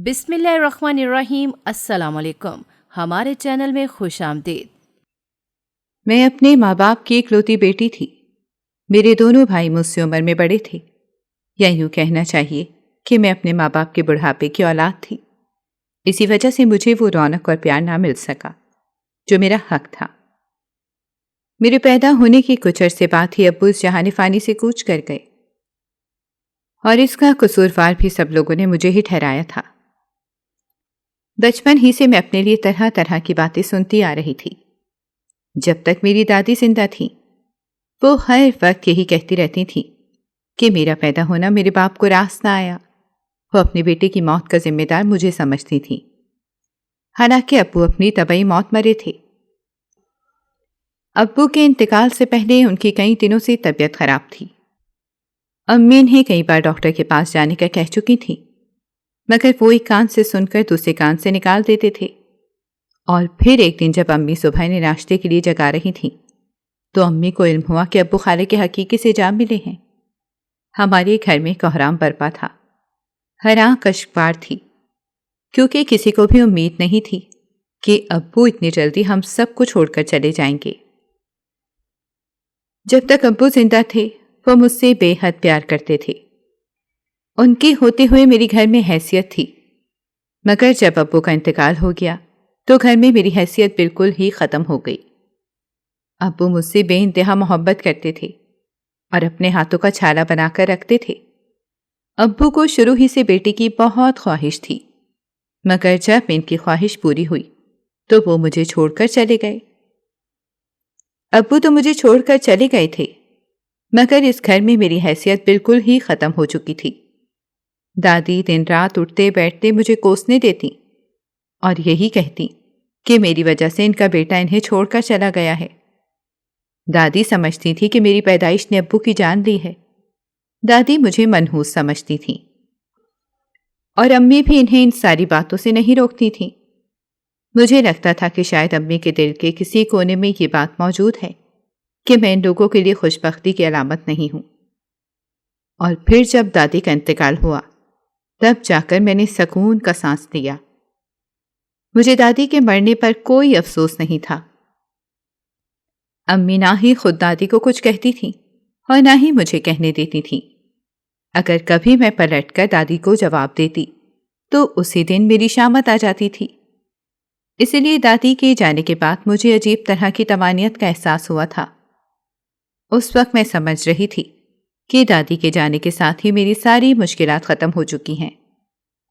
بسم اللہ الرحمن الرحیم۔ السلام علیکم، ہمارے چینل میں خوش آمدید۔ میں اپنے ماں باپ کی اکلوتی بیٹی تھی۔ میرے دونوں بھائی مجھ سے عمر میں بڑے تھے، یا یوں کہنا چاہیے کہ میں اپنے ماں باپ کے بڑھاپے کی اولاد تھی۔ اسی وجہ سے مجھے وہ رونق اور پیار نہ مل سکا جو میرا حق تھا۔ میرے پیدا ہونے کے کچھ عرصے بعد ہی ابو اس جہان فانی سے کوچ کر گئے، اور اس کا قصوروار بھی سب لوگوں نے مجھے ہی ٹھہرایا تھا۔ بچپن ہی سے میں اپنے لیے طرح طرح کی باتیں سنتی آ رہی تھی۔ جب تک میری دادی زندہ تھی، وہ ہر وقت یہی کہتی رہتی تھی کہ میرا پیدا ہونا میرے باپ کو راس نہ آیا۔ وہ اپنے بیٹے کی موت کا ذمہ دار مجھے سمجھتی تھی، حالانکہ ابو اپنی طبعی موت مرے تھے۔ ابو کے انتقال سے پہلے ان کی کئی دنوں سے طبیعت خراب تھی۔ امی انہیں کئی بار ڈاکٹر کے پاس جانے کا کہہ چکی تھی، مگر وہ ایک کان سے سن کر دوسرے کان سے نکال دیتے تھے۔ اور پھر ایک دن جب امی صبح نے ناشتے کے لیے جگا رہی تھیں تو امی کو علم ہوا کہ ابو خالق کے حقیقی سے جا ملے ہیں۔ ہمارے گھر میں کوہرام برپا تھا، ہر آنکھ اشکبار تھی، کیونکہ کسی کو بھی امید نہیں تھی کہ ابو اتنی جلدی ہم سب کو چھوڑ کر چلے جائیں گے۔ جب تک ابو زندہ تھے وہ مجھ سے بے حد پیار کرتے تھے۔ ان کے ہوتے ہوئے میری گھر میں حیثیت تھی، مگر جب ابو کا انتقال ہو گیا تو گھر میں میری حیثیت بالکل ہی ختم ہو گئی۔ ابو مجھ سے بے انتہا محبت کرتے تھے اور اپنے ہاتھوں کا چھالا بنا کر رکھتے تھے۔ ابو کو شروع ہی سے بیٹی کی بہت خواہش تھی، مگر جب ان کی خواہش پوری ہوئی تو وہ مجھے چھوڑ کر چلے گئے۔ ابو تو مجھے چھوڑ کر چلے گئے تھے، مگر اس گھر میں میری حیثیت بالکل ہی ختم ہو چکی تھی۔ دادی دن رات اٹھتے بیٹھتے مجھے کوسنے دیتی اور یہی کہتی کہ میری وجہ سے ان کا بیٹا انہیں چھوڑ کر چلا گیا ہے۔ دادی سمجھتی تھی کہ میری پیدائش نے ابو کی جان لی ہے۔ دادی مجھے منحوس سمجھتی تھیں، اور امی بھی انہیں ان ساری باتوں سے نہیں روکتی تھیں۔ مجھے لگتا تھا کہ شاید امی کے دل کے کسی کونے میں یہ بات موجود ہے کہ میں ان لوگوں کے لیے خوش بختی کی علامت نہیں ہوں۔ اور پھر جب دادی کا انتقال ہوا تب جا کر میں نے سکون کا سانس لیا۔ مجھے دادی کے مرنے پر کوئی افسوس نہیں تھا۔ امی نہ ہی خود دادی کو کچھ کہتی تھیں اور نہ ہی مجھے کہنے دیتی تھیں۔ اگر کبھی میں پلٹ کر دادی کو جواب دیتی تو اسی دن میری شامت آ جاتی تھی۔ اسی لیے دادی کے جانے کے بعد مجھے عجیب طرح کی طمانینت کا احساس ہوا تھا۔ اس وقت میں سمجھ رہی تھی کہ دادی کے جانے کے ساتھ ہی میری ساری مشکلات ختم ہو چکی ہیں۔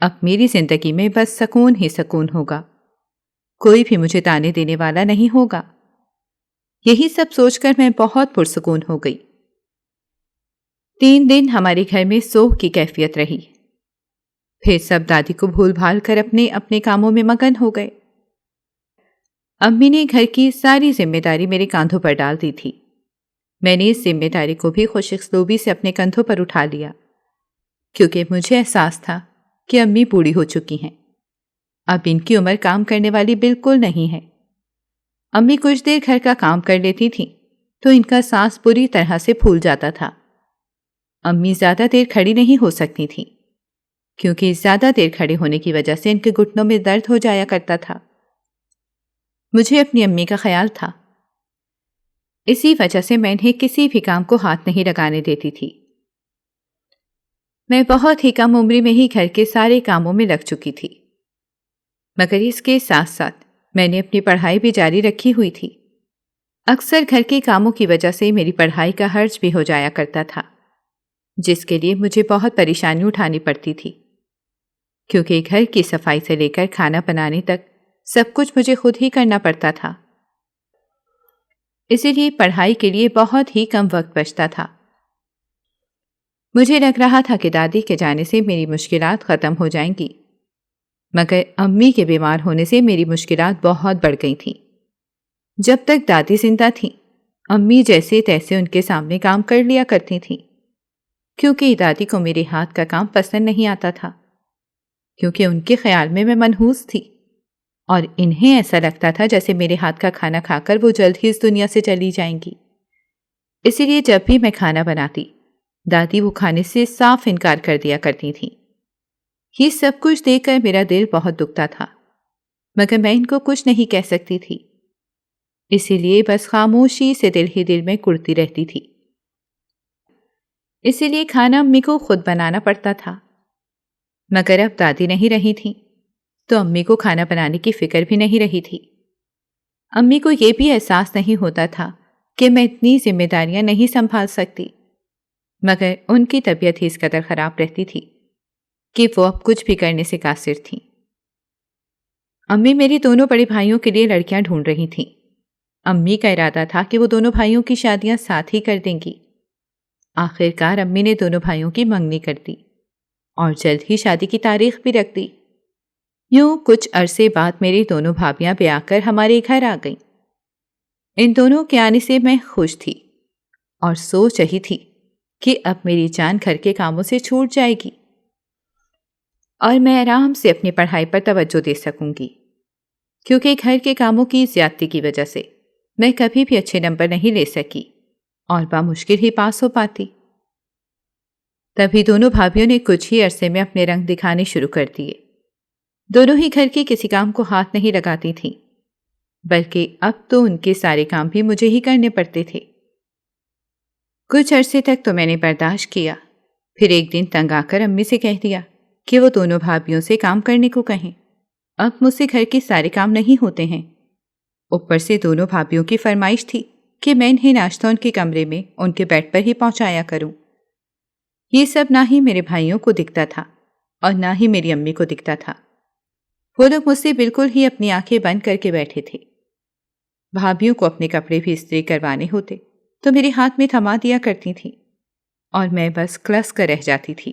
اب میری زندگی میں بس سکون ہی سکون ہوگا، کوئی بھی مجھے تانے دینے والا نہیں ہوگا۔ یہی سب سوچ کر میں بہت پرسکون ہو گئی۔ 3 دن ہمارے گھر میں سوگ کی کیفیت رہی، پھر سب دادی کو بھول بھال کر اپنے اپنے کاموں میں مگن ہو گئے۔ امی نے گھر کی ساری ذمہ داری میرے کاندھوں پر ڈال دی تھی۔ میں نے اس ذمہ داری کو بھی خوش اسلوبی سے اپنے کندھوں پر اٹھا لیا، کیونکہ مجھے احساس تھا کہ امی بوڑھی ہو چکی ہیں، اب ان کی عمر کام کرنے والی بالکل نہیں ہے۔ امی کچھ دیر گھر کا کام کر لیتی تھیں تو ان کا سانس بری طرح سے پھول جاتا تھا۔ امی زیادہ دیر کھڑی نہیں ہو سکتی تھیں، کیونکہ زیادہ دیر کھڑے ہونے کی وجہ سے ان کے گھٹنوں میں درد ہو جایا کرتا تھا۔ مجھے اپنی امی کا خیال تھا، اسی وجہ سے میں انہیں کسی بھی کام کو ہاتھ نہیں لگانے دیتی تھی۔ میں بہت ہی کم عمری میں ہی گھر کے سارے کاموں میں لگ چکی تھی، مگر اس کے ساتھ ساتھ میں نے اپنی پڑھائی بھی جاری رکھی ہوئی تھی۔ اکثر گھر کے کاموں کی وجہ سے میری پڑھائی کا خرچ بھی ہو جایا کرتا تھا، جس کے لیے مجھے بہت پریشانی اٹھانی پڑتی تھی، کیونکہ گھر کی صفائی سے لے کر کھانا بنانے تک سب کچھ مجھے خود ہی کرنا پڑتا تھا۔ اسی لیے پڑھائی کے لیے بہت ہی کم وقت بچتا تھا۔ مجھے لگ رہا تھا کہ دادی کے جانے سے میری مشکلات ختم ہو جائیں گی، مگر امی کے بیمار ہونے سے میری مشکلات بہت بڑھ گئی تھیں۔ جب تک دادی زندہ تھیں، امی جیسے تیسے ان کے سامنے کام کر لیا کرتی تھیں، کیونکہ دادی کو میرے ہاتھ کا کام پسند نہیں آتا تھا، کیونکہ ان کے خیال میں منحوس تھی، اور انہیں ایسا لگتا تھا جیسے میرے ہاتھ کا کھانا کھا کر وہ جلد ہی اس دنیا سے چلی جائیں گی۔ اسی لیے جب بھی میں کھانا بناتی، دادی وہ کھانے سے صاف انکار کر دیا کرتی تھیں۔ یہ سب کچھ دیکھ کر میرا دل بہت دکھتا تھا، مگر میں ان کو کچھ نہیں کہہ سکتی تھی، اسی لیے بس خاموشی سے دل ہی دل میں کڑتی رہتی تھی۔ اسی لیے کھانا امی کو خود بنانا پڑتا تھا، مگر اب دادی نہیں رہی تھیں تو امی کو کھانا بنانے کی فکر بھی نہیں رہی تھی۔ امی کو یہ بھی احساس نہیں ہوتا تھا کہ میں اتنی ذمہ داریاں نہیں سنبھال سکتی، مگر ان کی طبیعت ہی اس قدر خراب رہتی تھی کہ وہ اب کچھ بھی کرنے سے قاصر تھیں۔ امی میری دونوں بڑے بھائیوں کے لیے لڑکیاں ڈھونڈ رہی تھیں۔ امی کا ارادہ تھا کہ وہ دونوں بھائیوں کی شادیاں ساتھ ہی کر دیں گی۔ آخرکار امی نے دونوں بھائیوں کی منگنی کر دی اور جلد ہی شادی کی تاریخ بھی رکھ دی۔ یوں کچھ عرصے بعد میری دونوں بھابیاں بیاہ کر ہمارے گھر آ گئیں۔ ان دونوں کے آنے سے میں خوش تھی اور سوچ رہی تھی کہ اب میری جان گھر کے کاموں سے چھوٹ جائے گی اور میں آرام سے اپنی پڑھائی پر توجہ دے سکوں گی، کیونکہ گھر کے کاموں کی زیادتی کی وجہ سے میں کبھی بھی اچھے نمبر نہیں لے سکی اور بامشکل ہی پاس ہو پاتی۔ تبھی دونوں بھابیوں نے کچھ ہی عرصے میں اپنے رنگ دکھانے شروع کر دیے۔ دونوں ہی گھر کے کسی کام کو ہاتھ نہیں لگاتی تھیں، بلکہ اب تو ان کے سارے کام بھی مجھے ہی کرنے پڑتے تھے۔ کچھ عرصے تک تو میں نے برداشت کیا، پھر ایک دن تنگ آ کر امی سے کہہ دیا کہ وہ دونوں بھابیوں سے کام کرنے کو کہیں، اب مجھ سے گھر کے سارے کام نہیں ہوتے ہیں۔ اوپر سے دونوں بھابیوں کی فرمائش تھی کہ میں انہیں ناشتہ ان کے کمرے میں ان کے بیڈ پر ہی پہنچایا کروں۔ یہ سب نہ ہی میرے بھائیوں کو دکھتا تھا اور نہ ہی میری امی کو دکھتا تھا۔ وہ لوگ مجھ سے بالکل ہی اپنی آنکھیں بند کر کے بیٹھے تھے۔ بھابیوں کو اپنے کپڑے بھی استری کروانے ہوتے تو میرے ہاتھ میں تھما دیا کرتی تھیں اور میں بس کلس کر رہ جاتی تھی۔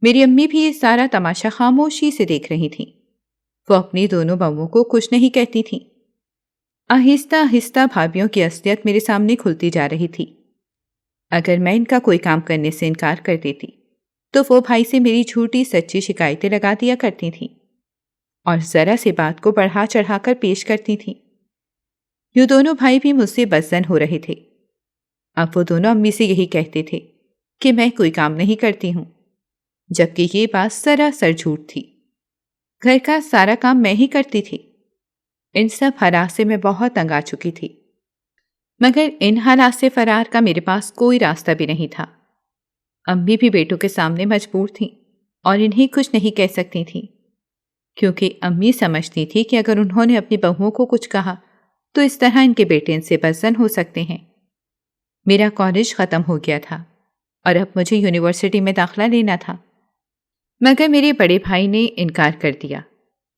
میری امی بھی یہ سارا تماشا خاموشی سے دیکھ رہی تھیں۔ وہ اپنی دونوں بہوؤں کو کچھ نہیں کہتی تھیں۔ آہستہ آہستہ بھابیوں کی اصلیت میرے سامنے کھلتی جا رہی تھی۔ اگر میں ان کا کوئی کام کرنے سے انکار کر دیتی تو وہ بھائی سے میری جھوٹی سچی شکایتیں لگا دیا کرتی تھیں اور ذرا سی بات کو بڑھا چڑھا کر پیش کرتی تھیں۔ یوں دونوں بھائی بھی مجھ سے بدظن ہو رہے تھے۔ اب وہ دونوں امی سے یہی کہتے تھے کہ میں کوئی کام نہیں کرتی ہوں، جبکہ یہ بات سراسر جھوٹ تھی۔ گھر کا سارا کام میں ہی کرتی تھی۔ ان سب حالات سے میں بہت تنگ آ چکی تھی، مگر ان حالات سے فرار کا میرے پاس کوئی راستہ بھی نہیں تھا۔ امی بھی بیٹوں کے سامنے مجبور تھیں اور انہیں کچھ نہیں کہہ سکتی تھیں، کیونکہ امی سمجھتی تھی کہ اگر انہوں نے اپنی بہوؤں کو کچھ کہا تو اس طرح ان کے بیٹے ان سے بدظن ہو سکتے ہیں۔ میرا کالج ختم ہو گیا تھا اور اب مجھے یونیورسٹی میں داخلہ لینا تھا، مگر میرے بڑے بھائی نے انکار کر دیا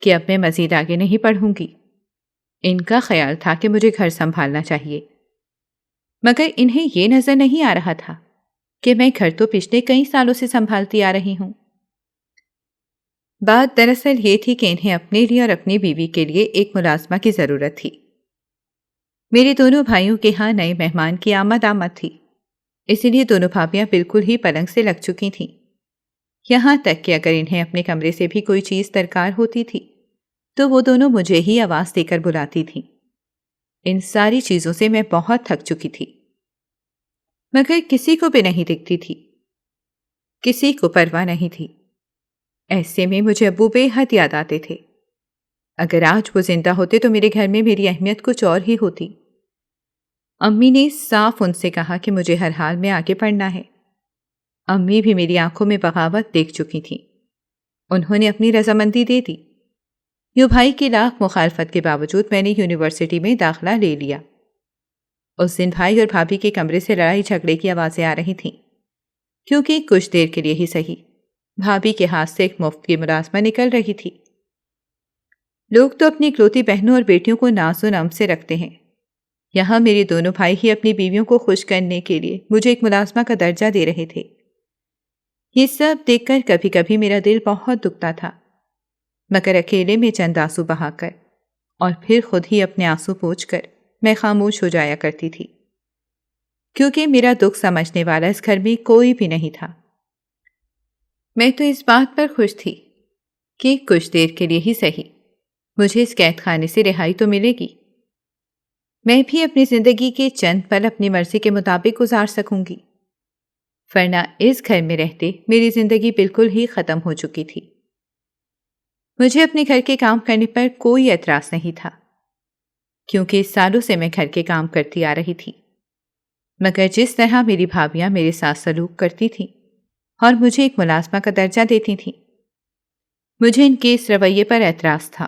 کہ اب میں مزید آگے نہیں پڑھوں گی۔ ان کا خیال تھا کہ مجھے گھر سنبھالنا چاہیے، مگر انہیں یہ نظر نہیں آ رہا تھا کہ میں گھر تو پچھلے کئی سالوں سے سنبھالتی آ رہی ہوں۔ بات دراصل یہ تھی کہ انہیں اپنے لیے اور اپنی بیوی کے لیے ایک ملازمہ کی ضرورت تھی۔ میرے دونوں بھائیوں کے ہاں نئے مہمان کی آمد تھی، اسی لیے دونوں بھابیاں بالکل ہی پلنگ سے لگ چکی تھیں۔ یہاں تک کہ اگر انہیں اپنے کمرے سے بھی کوئی چیز درکار ہوتی تھی تو وہ دونوں مجھے ہی آواز دے کر بلاتی تھیں۔ ان ساری چیزوں سے میں بہت تھک چکی تھی، مگر کسی کو بھی نہیں دکھتی تھی، کسی کو پرواہ نہیں تھی۔ ایسے میں مجھے ابو بے حد یاد آتے تھے۔ اگر آج وہ زندہ ہوتے تو میرے گھر میں میری اہمیت کچھ اور ہی ہوتی۔ امی نے صاف ان سے کہا کہ مجھے ہر حال میں آگے پڑھنا ہے۔ امی بھی میری آنکھوں میں بغاوت دیکھ چکی تھیں۔ انہوں نے اپنی رضامندی دے دی۔ یوں بھائی کی لاکھ مخالفت کے باوجود میں نے یونیورسٹی میں داخلہ لے لیا۔ اس دن بھائی اور بھابھی کے کمرے سے لڑائی جھگڑے کی آوازیں آ رہی تھیں، کیونکہ کچھ دیر کے لیے ہی صحیح بھابھی کے ہاتھ سے ایک مفت کی ملازمہ نکل رہی تھی۔ لوگ تو اپنی اکلوتی بہنوں اور بیٹیوں کو ناز و نام سے رکھتے ہیں، یہاں میرے دونوں بھائی ہی اپنی بیویوں کو خوش کرنے کے لیے مجھے ایک ملازمہ کا درجہ دے رہے تھے۔ یہ سب دیکھ کر کبھی کبھی میرا دل بہت دکھتا تھا، مگر اکیلے میں چند آنسو بہا کر اور پھر خود ہی اپنے آنسو پوچھ کر میں خاموش ہو جایا کرتی تھی، کیونکہ میرا دکھ سمجھنے والا اس گھر میں کوئی بھی نہیں تھا۔ میں تو اس بات پر خوش تھی کہ کچھ دیر کے لیے ہی صحیح مجھے اس قید خانے سے رہائی تو ملے گی۔ میں بھی اپنی زندگی کے چند پل اپنی مرضی کے مطابق گزار سکوں گی۔ ورنہ اس گھر میں رہتے میری زندگی بالکل ہی ختم ہو چکی تھی۔ مجھے اپنے گھر کے کام کرنے پر کوئی اعتراض نہیں تھا، کیونکہ سالوں سے میں گھر کے کام کرتی آ رہی تھی، مگر جس طرح میری بھابیاں میرے ساتھ سلوک کرتی تھیں اور مجھے ایک ملازمہ کا درجہ دیتی تھیں، مجھے ان کے اس رویے پر اعتراض تھا،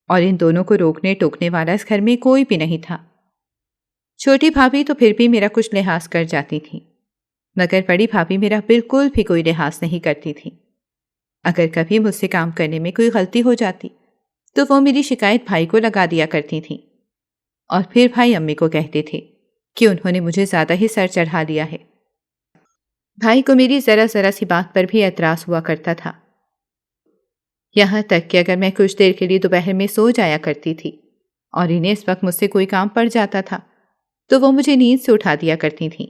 اور ان دونوں کو روکنے ٹوکنے والا اس گھر میں کوئی بھی نہیں تھا۔ چھوٹی بھابھی تو پھر بھی میرا کچھ لحاظ کر جاتی تھی، مگر بڑی بھابھی میرا بالکل بھی کوئی لحاظ نہیں کرتی تھی۔ اگر کبھی مجھ سے کام کرنے میں کوئی غلطی ہو جاتی تو وہ میری شکایت بھائی کو لگا دیا کرتی تھیں، اور پھر بھائی امی کو کہتے تھے کہ انہوں نے مجھے زیادہ ہی سر چڑھا لیا ہے۔ بھائی کو میری ذرا ذرا سی بات پر بھی اعتراض ہوا کرتا تھا، یہاں تک کہ اگر میں کچھ دیر کے لیے دوپہر میں سو جایا کرتی تھی اور انہیں اس وقت مجھ سے کوئی کام پڑ جاتا تھا تو وہ مجھے نیند سے اٹھا دیا کرتی تھیں۔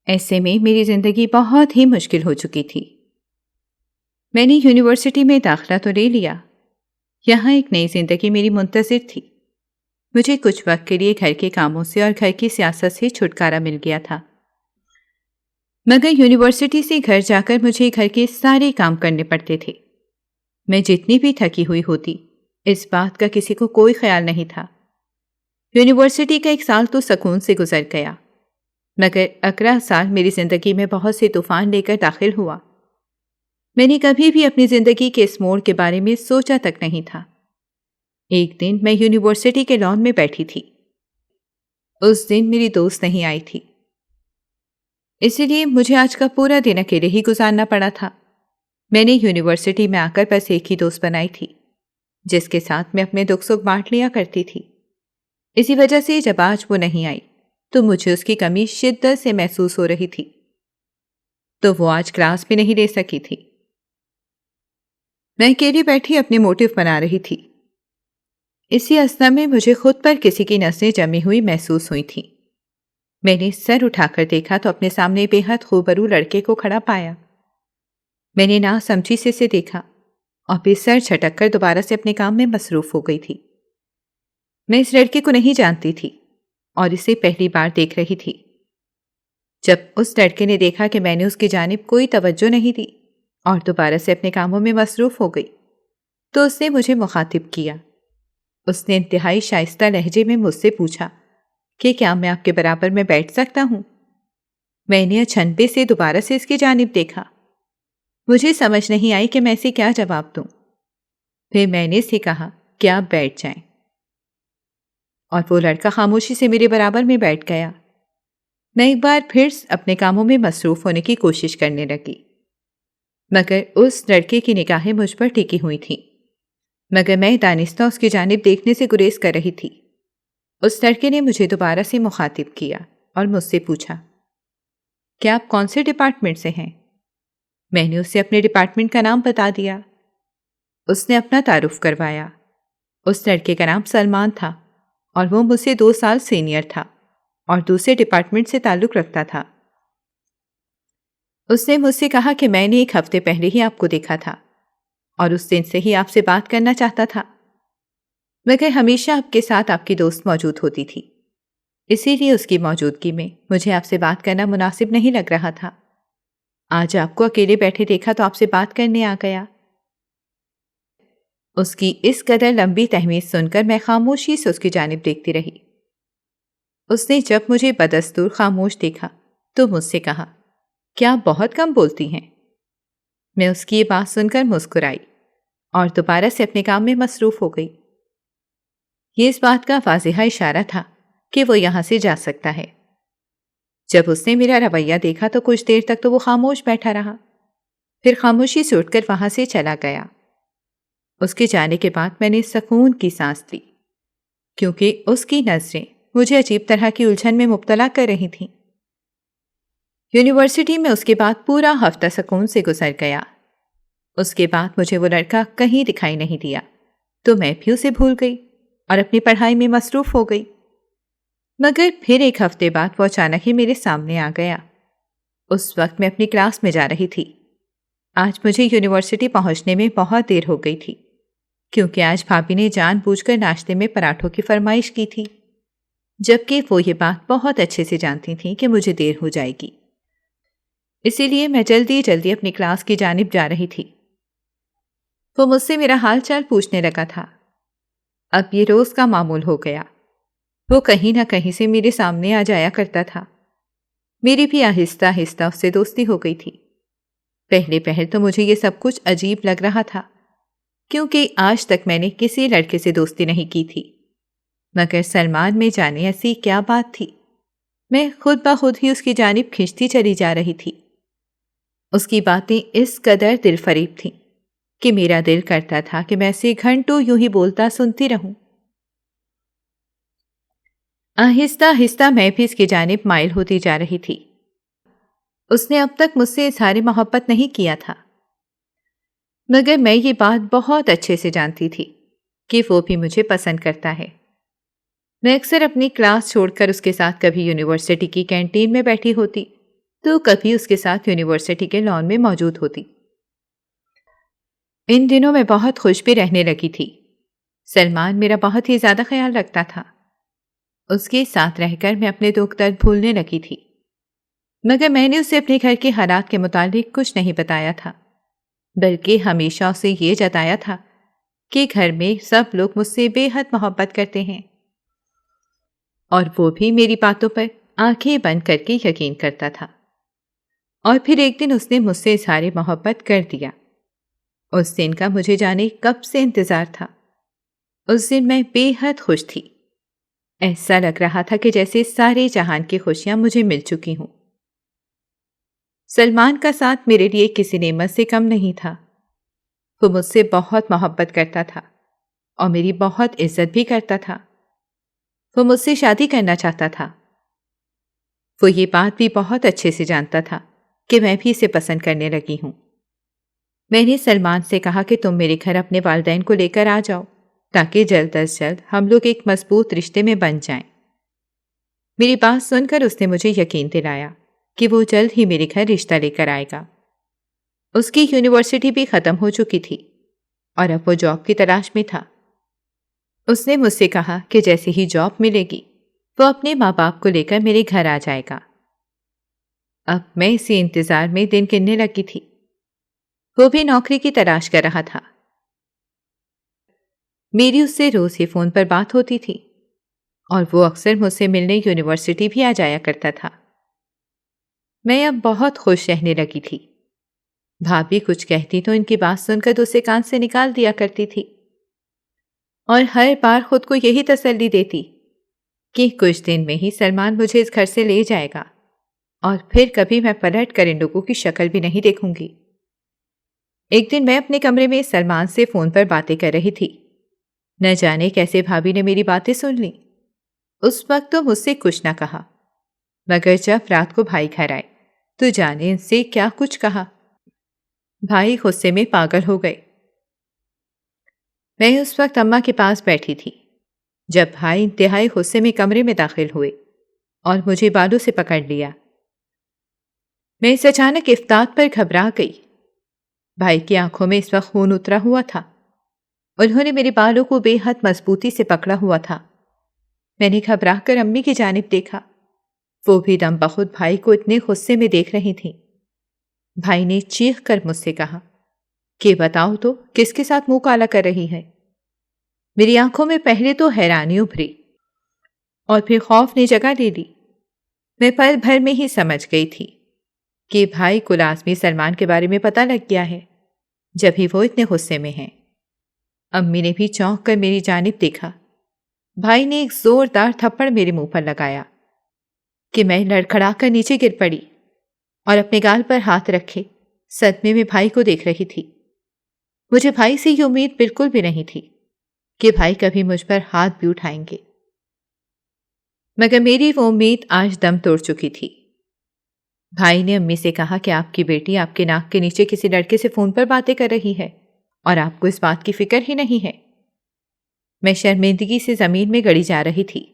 ایسے میں میری زندگی بہت ہی مشکل ہو چکی تھی۔ میں نے یونیورسٹی میں داخلہ تو لے لیا، یہاں ایک نئی زندگی میری منتظر تھی۔ مجھے کچھ وقت کے لیے گھر کے کاموں سے اور گھر کی سیاست سے چھٹکارا مل گیا تھا، مگر یونیورسٹی سے گھر جا کر مجھے گھر کے سارے کام کرنے پڑتے تھے۔ میں جتنی بھی تھکی ہوئی ہوتی، اس بات کا کسی کو کوئی خیال نہیں تھا۔ یونیورسٹی کا ایک سال تو سکون سے گزر گیا، مگر اگلا سال میری زندگی میں بہت سے طوفان لے کر داخل ہوا۔ میں نے کبھی بھی اپنی زندگی کے اس موڑ کے بارے میں سوچا تک نہیں تھا۔ ایک دن میں یونیورسٹی کے لان میں بیٹھی تھی۔ اس دن میری دوست نہیں آئی تھی، اسی لیے مجھے آج کا پورا دن اکیلے ہی گزارنا پڑا تھا۔ میں نے یونیورسٹی میں آ کر بس ایک ہی دوست بنائی تھی، جس کے ساتھ میں اپنے دکھ سکھ بانٹ لیا کرتی تھی۔ اسی وجہ سے جب آج وہ نہیں آئی تو مجھے اس کی کمی شدت سے محسوس ہو رہی تھی، تو وہ آج کلاس بھی نہیں لے سکی تھی۔ میں اکیلی بیٹھی اپنے موٹو بنا رہی تھی۔ اسی اثنا میں مجھے خود پر کسی کی نظریں جمی ہوئی محسوس ہوئی تھیں۔ میں نے سر اٹھا کر دیکھا تو اپنے سامنے بے حد خوبرو لڑکے کو کھڑا پایا۔ میں نے نا سمجھی سے اسے دیکھا اور پھر سر چھٹک کر دوبارہ سے اپنے کام میں مصروف ہو گئی تھی۔ میں اس لڑکے کو نہیں جانتی تھی اور اسے پہلی بار دیکھ رہی تھی۔ جب اس لڑکے نے دیکھا کہ میں نے اس کی جانب کوئی توجہ نہیں دی اور دوبارہ سے اپنے کاموں میں مصروف ہو گئی تو اس نے مجھے مخاطب کیا۔ اس نے انتہائی شائستہ لہجے میں مجھ سے پوچھا کہ کیا میں آپ کے برابر میں بیٹھ سکتا ہوں؟ میں نے اچھنبے سے دوبارہ سے اس کی جانب دیکھا۔ مجھے سمجھ نہیں آئی کہ میں اسے کیا جواب دوں۔ پھر میں نے اسے کہا کہ آپ بیٹھ جائیں، اور وہ لڑکا خاموشی سے میرے برابر میں بیٹھ گیا۔ میں ایک بار پھر اپنے کاموں میں مصروف ہونے کی کوشش کرنے لگی، مگر اس لڑکے کی نگاہیں مجھ پر ٹکی ہوئی تھیں، مگر میں دانستہ اس کی جانب دیکھنے سے گریز کر رہی تھی۔ اس لڑکے نے مجھے دوبارہ سے مخاطب کیا اور مجھ سے پوچھا کہ آپ کون سے ڈپارٹمنٹ سے ہیں؟ میں نے اسے اپنے ڈپارٹمنٹ کا نام بتا دیا۔ اس نے اپنا تعارف کروایا۔ اس لڑکے کا نام سلمان تھا اور وہ مجھ سے 2 سال سینئر تھا اور دوسرے ڈپارٹمنٹ سے تعلق رکھتا تھا۔ اس نے مجھ سے کہا کہ میں نے 1 ہفتے پہلے ہی آپ کو دیکھا تھا اور اس دن سے ہی آپ سے بات کرنا چاہتا تھا، مگر ہمیشہ آپ کے ساتھ آپ کی دوست موجود ہوتی تھی، اسی لیے اس کی موجودگی میں مجھے آپ سے بات کرنا مناسب نہیں لگ رہا تھا۔ آج آپ کو اکیلے بیٹھے دیکھا تو آپ سے بات کرنے آ گیا۔ اس کی اس قدر لمبی تہمید سن کر میں خاموشی سے اس کی جانب دیکھتی رہی۔ اس نے جب مجھے بدستور خاموش دیکھا تو مجھ سے کہا کیا آپ بہت کم بولتی ہیں؟ میں اس کی یہ بات سن کر مسکرائی اور دوبارہ سے اپنے کام میں مصروف ہو گئی۔ یہ اس بات کا واضح اشارہ تھا کہ وہ یہاں سے جا سکتا ہے۔ جب اس نے میرا رویہ دیکھا تو کچھ دیر تک تو وہ خاموش بیٹھا رہا، پھر خاموشی سے اٹھ کر وہاں سے چلا گیا۔ اس کے جانے کے بعد میں نے سکون کی سانس لی، کیونکہ اس کی نظریں مجھے عجیب طرح کی الجھن میں مبتلا کر رہی تھیں۔ یونیورسٹی میں اس کے بعد پورا ہفتہ سکون سے گزر گیا۔ اس کے بعد مجھے وہ لڑکا کہیں دکھائی نہیں دیا تو میں بھی اسے بھول گئی اور اپنی پڑھائی میں مصروف ہو گئی۔ مگر پھر 1 ہفتے بعد وہ اچانک ہی میرے سامنے آ گیا۔ اس وقت میں اپنی کلاس میں جا رہی تھی۔ آج مجھے یونیورسٹی پہنچنے میں بہت دیر ہو گئی تھی، کیونکہ آج بھابھی نے جان بوجھ کر ناشتے میں پراٹھوں کی فرمائش کی تھی، جبکہ وہ یہ بات بہت اچھے سے جانتی تھیں کہ مجھے دیر ہو جائے گی، اسی لیے میں جلدی جلدی اپنی کلاس کی جانب جا رہی تھی۔ وہ مجھ سے میرا حال چال پوچھنے لگا تھا۔ اب یہ روز کا معمول ہو گیا۔ وہ کہیں نہ کہیں سے میرے سامنے آ جایا کرتا تھا۔ میری بھی آہستہ آہستہ اس سے دوستی ہو گئی تھی۔ پہلے پہل تو مجھے یہ سب کچھ عجیب لگ رہا تھا، کیونکہ آج تک میں نے کسی لڑکے سے دوستی نہیں کی تھی، مگر سلمان میں جانے ایسی کیا بات تھی، میں خود بخود ہی اس کی جانب کھنچتی چلی جا رہی تھی۔ اس کی باتیں اس قدر دل فریب تھیں کہ میرا دل کرتا تھا کہ میں اسے گھنٹوں یوں ہی بولتا سنتی رہوں۔ آہستہ آہستہ میں بھی اس کی جانب مائل ہوتی جا رہی تھی۔ اس نے اب تک مجھ سے اظہار محبت نہیں کیا تھا، مگر میں یہ بات بہت اچھے سے جانتی تھی کہ وہ بھی مجھے پسند کرتا ہے۔ میں اکثر اپنی کلاس چھوڑ کر اس کے ساتھ کبھی یونیورسٹی کی کینٹین میں بیٹھی ہوتی تو کبھی اس کے ساتھ یونیورسٹی کے لان میں موجود ہوتی۔ ان دنوں میں بہت خوش بھی رہنے لگی تھی۔ سلمان میرا بہت ہی زیادہ خیال رکھتا تھا۔ اس کے ساتھ رہ کر میں اپنے دکھ درد بھولنے لگی تھی، مگر میں نے اسے اپنے گھر کے حالات کے متعلق کچھ نہیں بتایا تھا، بلکہ ہمیشہ اسے یہ جتایا تھا کہ گھر میں سب لوگ مجھ سے بے حد محبت کرتے ہیں، اور وہ بھی میری باتوں پر آنکھیں بند کر کے یقین کرتا تھا۔ اور پھر ایک دن اس نے مجھ سے اظہار محبت کر دیا۔ اس دن کا مجھے جانے کب سے انتظار تھا۔ اس دن میں بے حد خوش تھی۔ ایسا لگ رہا تھا کہ جیسے سارے جہان کی خوشیاں مجھے مل چکی ہوں۔ سلمان کا ساتھ میرے لیے کسی نعمت سے کم نہیں تھا۔ وہ مجھ سے بہت محبت کرتا تھا اور میری بہت عزت بھی کرتا تھا۔ وہ مجھ سے شادی کرنا چاہتا تھا۔ وہ یہ بات بھی بہت اچھے سے جانتا تھا کہ میں بھی اسے پسند کرنے لگی ہوں۔ میں نے سلمان سے کہا کہ تم میرے گھر اپنے والدین کو لے کر آ جاؤ تاکہ جلد از جلد ہم لوگ ایک مضبوط رشتے میں بن جائیں۔ میری بات سن کر اس نے مجھے یقین دلایا کہ وہ جلد ہی میرے گھر رشتہ لے کر آئے گا۔ اس کی یونیورسٹی بھی ختم ہو چکی تھی اور اب وہ جاب کی تلاش میں تھا۔ اس نے مجھ سے کہا کہ جیسے ہی جاب ملے گی وہ اپنے ماں باپ کو لے کر میرے گھر آ جائے گا۔ اب میں اسی انتظار میں دن گننے لگی تھی۔ وہ بھی نوکری کی تلاش کر رہا تھا۔ میری اس سے روز ہی فون پر بات ہوتی تھی اور وہ اکثر مجھ سے ملنے یونیورسٹی بھی آ جایا کرتا تھا۔ میں اب بہت خوش رہنے لگی تھی۔ بھابھی کچھ کہتی تو ان کی بات سن کر دوسرے کان سے نکال دیا کرتی تھی اور ہر بار خود کو یہی تسلی دیتی کہ کچھ دن میں ہی سلمان مجھے اس گھر سے لے جائے گا اور پھر کبھی میں پلٹ کر ان لوگوں کی شکل بھی نہیں دیکھوں گی۔ ایک دن میں اپنے کمرے میں سلمان سے فون پر باتیں کر رہی تھی۔ نہ جانے کیسے بھابھی نے میری باتیں سن لیں۔ اس وقت تو مجھ سے کچھ نہ کہا، مگر جب رات کو بھائی گھر آئے تو جانے ان سے کیا کچھ کہا۔ بھائی غصے میں پاگل ہو گئے۔ میں اس وقت اماں کے پاس بیٹھی تھی جب بھائی انتہائی غصے میں کمرے میں داخل ہوئے اور مجھے بالوں سے پکڑ لیا۔ میں اس اچانک افتاد پر گھبرا گئی۔ بھائی کی آنکھوں میں اس وقت خون اترا ہوا تھا۔ انہوں نے میرے بالوں کو بے حد مضبوطی سے پکڑا ہوا تھا۔ میں نے گھبرا کر امی کی جانب دیکھا۔ وہ بھی دم بخود بھائی کو اتنے غصے میں دیکھ رہی تھیں۔ بھائی نے چیخ کر مجھ سے کہا کہ بتاؤ تو کس کے ساتھ منہ کالا کر رہی ہے۔ میری آنکھوں میں پہلے تو حیرانی ابھری اور پھر خوف نے جگہ لے لی۔ میں پل بھر میں ہی سمجھ گئی تھی کہ بھائی کو لازمی سلمان کے بارے میں پتہ لگ گیا ہے، جب ہی وہ اتنے غصے میں ہیں۔ امی نے بھی چونک کر میری جانب دیکھا۔ بھائی نے ایک زوردار تھپڑ میرے منہ پر لگایا کہ میں لڑکھڑا کر نیچے گر پڑی اور اپنے گال پر ہاتھ رکھے صدمے میں بھائی کو دیکھ رہی تھی۔ مجھے بھائی سے یہ امید بالکل بھی نہیں تھی کہ بھائی کبھی مجھ پر ہاتھ بھی اٹھائیں گے، مگر میری وہ امید آج دم توڑ چکی تھی۔ بھائی نے امی سے کہا کہ آپ کی بیٹی آپ کے ناک کے نیچے کسی لڑکے سے فون پر باتیں کر رہی ہے اور آپ کو اس بات کی فکر ہی نہیں ہے۔ میں شرمندگی سے زمین میں گڑی جا رہی تھی۔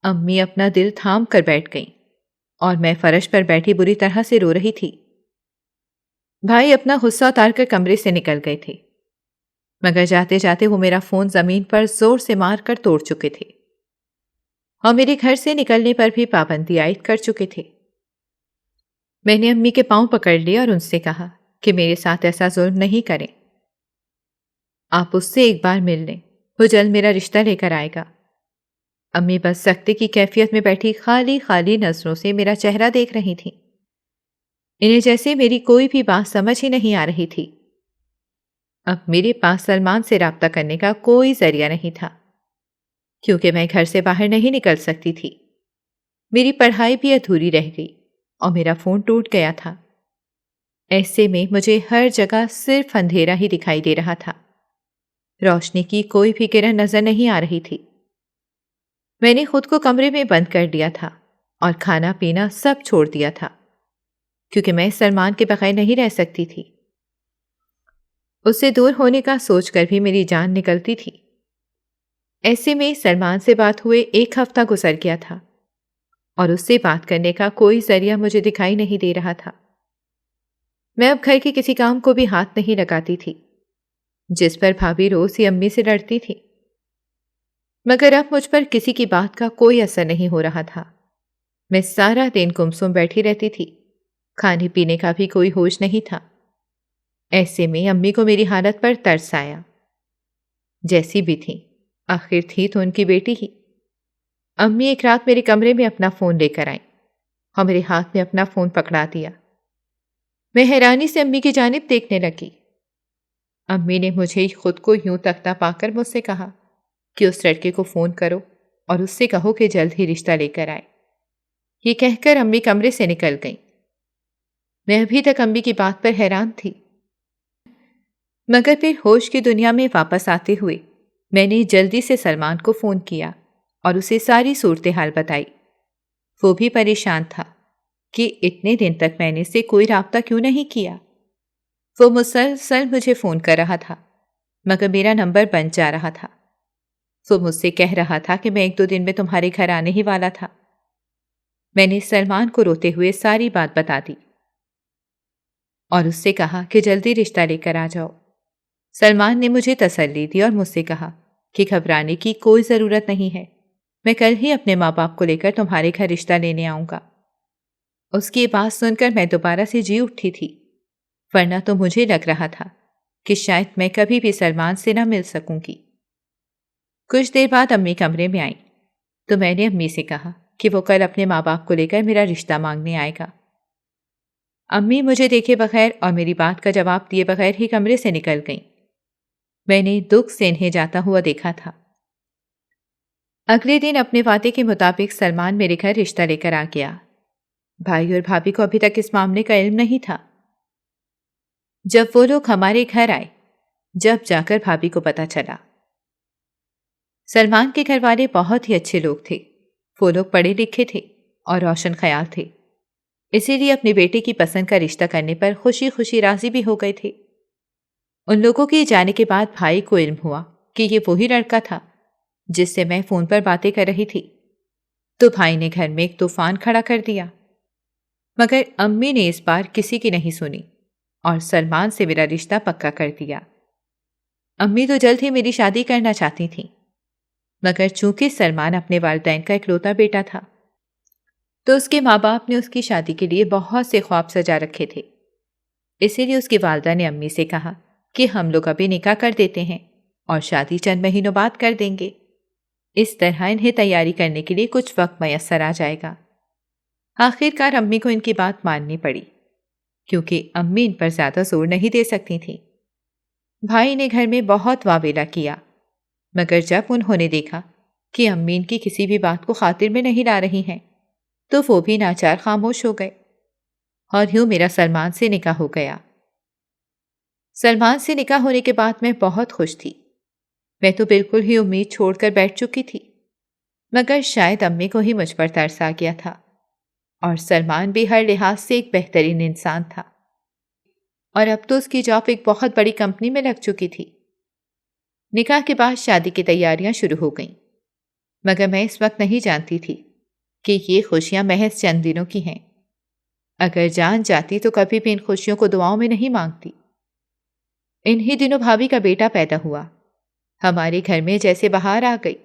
امی اپنا دل تھام کر بیٹھ گئیں اور میں فرش پر بیٹھی بری طرح سے رو رہی تھی۔ بھائی اپنا غصہ اتار کر کمرے سے نکل گئے تھے، مگر جاتے جاتے وہ میرا فون زمین پر زور سے مار کر توڑ چکے تھے اور میرے گھر سے نکلنے پر بھی پابندی عائد کر چکے تھے۔ میں نے امی کے پاؤں پکڑ لیے اور ان سے کہا کہ میرے ساتھ ایسا ظلم نہیں کریں۔ آپ اس سے ایک بار مل لیں، وہ جلد میرا رشتہ لے کر آئے گا۔ امی بس سختی کی کیفیت میں بیٹھی خالی خالی نظروں سے میرا چہرہ دیکھ رہی تھیں۔ انہیں جیسے میری کوئی بھی بات سمجھ ہی نہیں آ رہی تھی۔ اب میرے پاس سلمان سے رابطہ کرنے کا کوئی ذریعہ نہیں تھا، کیونکہ میں گھر سے باہر نہیں نکل سکتی تھی۔ میری پڑھائی بھی ادھوری رہ گئی اور میرا فون ٹوٹ گیا تھا۔ ایسے میں مجھے ہر جگہ صرف اندھیرا ہی دکھائی دے رہا تھا، روشنی کی کوئی بھی کرن نظر نہیں آ رہی تھی۔ میں نے خود کو کمرے میں بند کر لیا تھا اور کھانا پینا سب چھوڑ دیا تھا، کیونکہ میں سلمان کے بغیر نہیں رہ سکتی تھی۔ اس سے دور ہونے کا سوچ کر بھی میری جان نکلتی تھی۔ ایسے میں سلمان سے بات ہوئے 1 ہفتہ گزر گیا تھا اور اس سے بات کرنے کا کوئی ذریعہ مجھے دکھائی نہیں دے رہا تھا۔ میں اب گھر کے کسی کام کو بھی ہاتھ نہیں لگاتی تھی، جس پر بھابھی روز ہی امی سے لڑتی تھی، مگر اب مجھ پر کسی کی بات کا کوئی اثر نہیں ہو رہا تھا۔ میں سارا دن گمسم بیٹھی رہتی تھی، کھانے پینے کا بھی کوئی ہوش نہیں تھا۔ ایسے میں امی کو میری حالت پر ترس آیا۔ جیسی بھی تھی، آخر تھی تو ان کی بیٹی ہی۔ امی ایک رات میرے کمرے میں اپنا فون لے کر آئیں اور میرے ہاتھ میں اپنا فون پکڑا دیا۔ میں حیرانی سے امی کی جانب دیکھنے لگی۔ امی نے مجھے خود کو یوں تکتا پا کر مجھ سے کہا کہ اس لڑکے کو فون کرو اور اس سے کہو کہ جلد ہی رشتہ لے کر آئے۔ یہ کہہ کر امی کمرے سے نکل گئیں۔ میں ابھی تک امی کی بات پر حیران تھی، مگر پھر ہوش کی دنیا میں واپس آتے ہوئے میں نے جلدی سے سلمان کو فون کیا اور اسے ساری صورتحال بتائی۔ وہ بھی پریشان تھا کہ اتنے دن تک میں نے اسے کوئی رابطہ کیوں نہیں کیا۔ وہ مسلسل مجھے فون کر رہا تھا، مگر میرا نمبر بند جا رہا تھا۔ وہ مجھ سے کہہ رہا تھا کہ میں 1-2 دن میں تمہارے گھر آنے ہی والا تھا۔ میں نے سلمان کو روتے ہوئے ساری بات بتا دی اور اس سے کہا کہ جلدی رشتہ لے کر آ جاؤ۔ سلمان نے مجھے تسلی دی اور مجھ سے کہا کہ گھبرانے کی کوئی ضرورت نہیں ہے، میں کل ہی اپنے ماں باپ کو لے کر تمہارے گھر رشتہ لینے آؤں گا۔ اس کی بات سن کر میں دوبارہ سے جی اٹھی تھی، ورنہ تو مجھے لگ رہا تھا کہ شاید میں کبھی بھی سلمان سے نہ مل سکوں گی۔ کچھ دیر بعد امی کمرے میں آئیں تو میں نے امی سے کہا کہ وہ کل اپنے ماں باپ کو لے کر میرا رشتہ مانگنے آئے گا۔ امی مجھے دیکھے بغیر اور میری بات کا جواب دیے بغیر ہی کمرے سے نکل گئیں۔ میں نے دکھ سے انہیں جاتا ہوا دیکھا تھا۔ اگلے دن اپنے وعدے کے مطابق سلمان میرے گھر رشتہ لے کر آ گیا۔ بھائی اور بھابھی کو ابھی تک اس معاملے کا علم نہیں تھا۔ جب وہ لوگ ہمارے گھر آئے، جب جا کر بھابھی کو پتہ چلا۔ سلمان کے گھر والے بہت ہی اچھے لوگ تھے۔ وہ لوگ پڑھے لکھے تھے اور روشن خیال تھے، اسی لیے اپنے بیٹے کی پسند کا رشتہ کرنے پر خوشی خوشی راضی بھی ہو گئے تھے۔ ان لوگوں کے جانے کے بعد بھائی کو علم ہوا کہ یہ وہی لڑکا تھا جس سے میں فون پر باتیں کر رہی تھی، تو بھائی نے گھر میں ایک طوفان کھڑا کر دیا۔ مگر امی نے اس بار کسی کی نہیں سنی اور سلمان سے میرا رشتہ پکا کر دیا۔ امی تو جلد ہی میری شادی کرنا چاہتی تھیں، مگر چونکہ سلمان اپنے والدین کا اکلوتا بیٹا تھا تو اس کے ماں باپ نے اس کی شادی کے لیے بہت سے خواب سجا رکھے تھے۔ اسی لیے اس کی والدہ نے امی سے کہا کہ ہم لوگ ابھی نکاح کر دیتے ہیں اور شادی چند مہینوں بعد کر دیں گے، اس طرح انہیں تیاری کرنے کے لیے کچھ وقت میسر آ جائے گا۔ آخر کار امی کو ان کی بات ماننی پڑی، کیونکہ امی ان پر زیادہ زور نہیں دے سکتی تھیں۔ بھائی نے گھر میں بہت واویلا کیا، مگر جب انہوں نے دیکھا کہ امی ان کی کسی بھی بات کو خاطر میں نہیں لا رہی ہیں تو وہ بھی ناچار خاموش ہو گئے اور یوں میرا سلمان سے نکاح ہو گیا۔ سلمان سے نکاح ہونے کے بعد میں بہت خوش تھی۔ میں تو بالکل ہی امید چھوڑ کر بیٹھ چکی تھی، مگر شاید امی کو ہی مجھ پر ترس آ گیا تھا، اور سلمان بھی ہر لحاظ سے ایک بہترین انسان تھا، اور اب تو اس کی جاب ایک بہت بڑی کمپنی میں لگ چکی تھی۔ نکاح کے بعد شادی کی تیاریاں شروع ہو گئیں، مگر میں اس وقت نہیں جانتی تھی کہ یہ خوشیاں محض چند دنوں کی ہیں۔ اگر جان جاتی تو کبھی بھی ان خوشیوں کو دعاؤں میں نہیں مانگتی۔ انہی دنوں بھابھی کا بیٹا پیدا ہوا۔ ہمارے گھر میں جیسے بہار آ گئی۔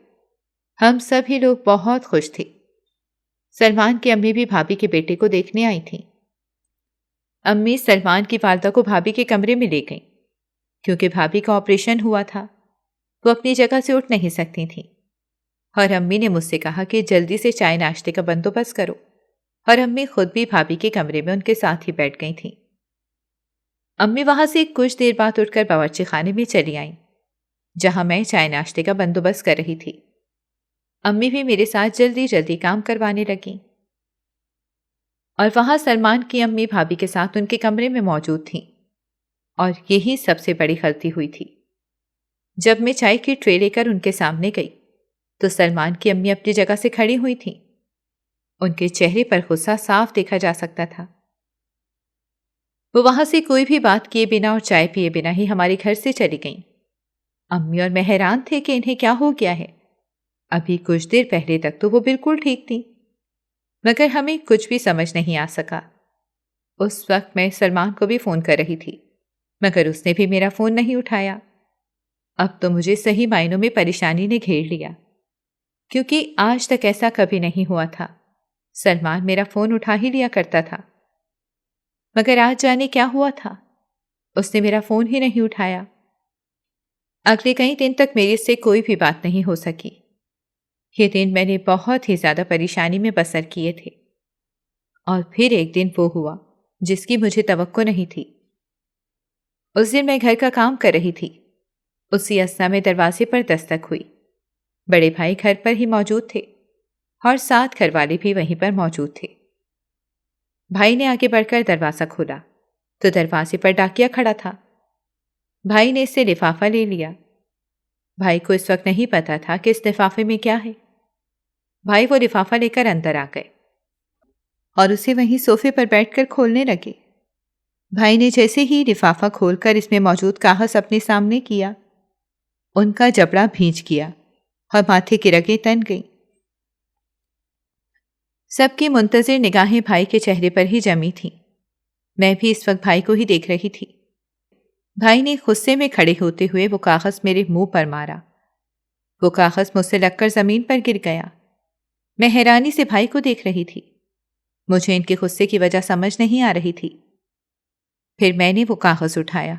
ہم سبھی لوگ بہت خوش تھے۔ سلمان کی امی بھی بھابھی کے بیٹے کو دیکھنے آئی تھیں۔ امی سلمان کی والدہ کو بھابھی کے کمرے میں لے گئیں کیونکہ بھابھی کا آپریشن ہوا تھا، وہ اپنی جگہ سے اٹھ نہیں سکتی تھیں، اور امی نے مجھ سے کہا کہ جلدی سے چائے ناشتے کا بندوبست کرو، اور امی خود بھی بھابھی کے کمرے میں ان کے ساتھ ہی بیٹھ گئی تھیں۔ امی وہاں سے کچھ دیر بعد اٹھ کر باورچی خانے میں چلی آئیں جہاں میں چائے ناشتے کا بندوبست کر رہی تھی۔ امی بھی میرے ساتھ جلدی جلدی کام کروانے لگیں، اور وہاں سلمان کی امی بھابھی کے ساتھ ان کے کمرے میں موجود تھیں، اور یہی سب سے بڑی غلطی ہوئی تھی۔ جب میں چائے کی ٹرے لے کر ان کے سامنے گئی تو سلمان کی امی اپنی جگہ سے کھڑی ہوئی تھیں، ان کے چہرے پر غصہ صاف دیکھا جا سکتا تھا۔ وہ وہاں سے کوئی بھی بات کیے بنا اور چائے پیے بنا ہی ہمارے گھر سے چلی گئیں۔ امی اور میں حیران تھے کہ انہیں کیا ہو گیا ہے، ابھی کچھ دیر پہلے تک تو وہ بالکل ٹھیک تھی، مگر ہمیں کچھ بھی سمجھ نہیں آ سکا۔ اس وقت میں سلمان کو بھی فون کر رہی تھی، مگر اس نے بھی میرا فون نہیں اٹھایا۔ اب تو مجھے صحیح معنوں میں پریشانی نے گھیر لیا، کیونکہ آج تک ایسا کبھی نہیں ہوا تھا۔ سلمان میرا فون اٹھا ہی لیا کرتا تھا، مگر آج جانے کیا ہوا تھا، اس نے میرا فون ہی نہیں اٹھایا۔ اگلے کئی دن تک میرے سے کوئی بھی بات نہیں ہو سکی۔ یہ دن میں نے بہت ہی زیادہ پریشانی میں بسر کیے تھے، اور پھر ایک دن وہ ہوا جس کی مجھے توقع نہیں تھی۔ اس دن میں گھر کا کام کر رہی تھی، اسی اثنا میں دروازے پر دستک ہوئی۔ بڑے بھائی گھر پر ہی موجود تھے اور ساتھ گھر والے بھی وہیں پر موجود تھے۔ بھائی نے آگے بڑھ کر دروازہ کھولا تو دروازے پر ڈاکیا کھڑا تھا۔ بھائی نے اس سے لفافہ لے لیا۔ بھائی کو اس وقت نہیں پتا تھا کہ اس لفافے میں کیا ہے۔ بھائی وہ لفافہ لے کر اندر آ گئے اور اسے وہیں صوفے پر بیٹھ کر کھولنے لگے۔ بھائی نے جیسے ہی لفافہ کھول کر اس میں موجود کاغذ اپنے سامنے کیا، ان کا جبڑا بھیج گیا اور ماتھے کی رگیں تن گئیں۔ سب کی منتظر نگاہیں بھائی کے چہرے پر ہی جمی تھیں۔ میں بھی اس وقت بھائی کو ہی دیکھ رہی تھی۔ بھائی نے غصے میں کھڑے ہوتے ہوئے وہ کاغذ میرے منہ پر مارا۔ وہ کاغذ مجھ سے لگ کر زمین پر گر گیا۔ میں حیرانی سے بھائی کو دیکھ رہی تھی۔ مجھے ان کے غصے کی وجہ سمجھ نہیں آ رہی تھی۔ پھر میں نے وہ کاغذ اٹھایا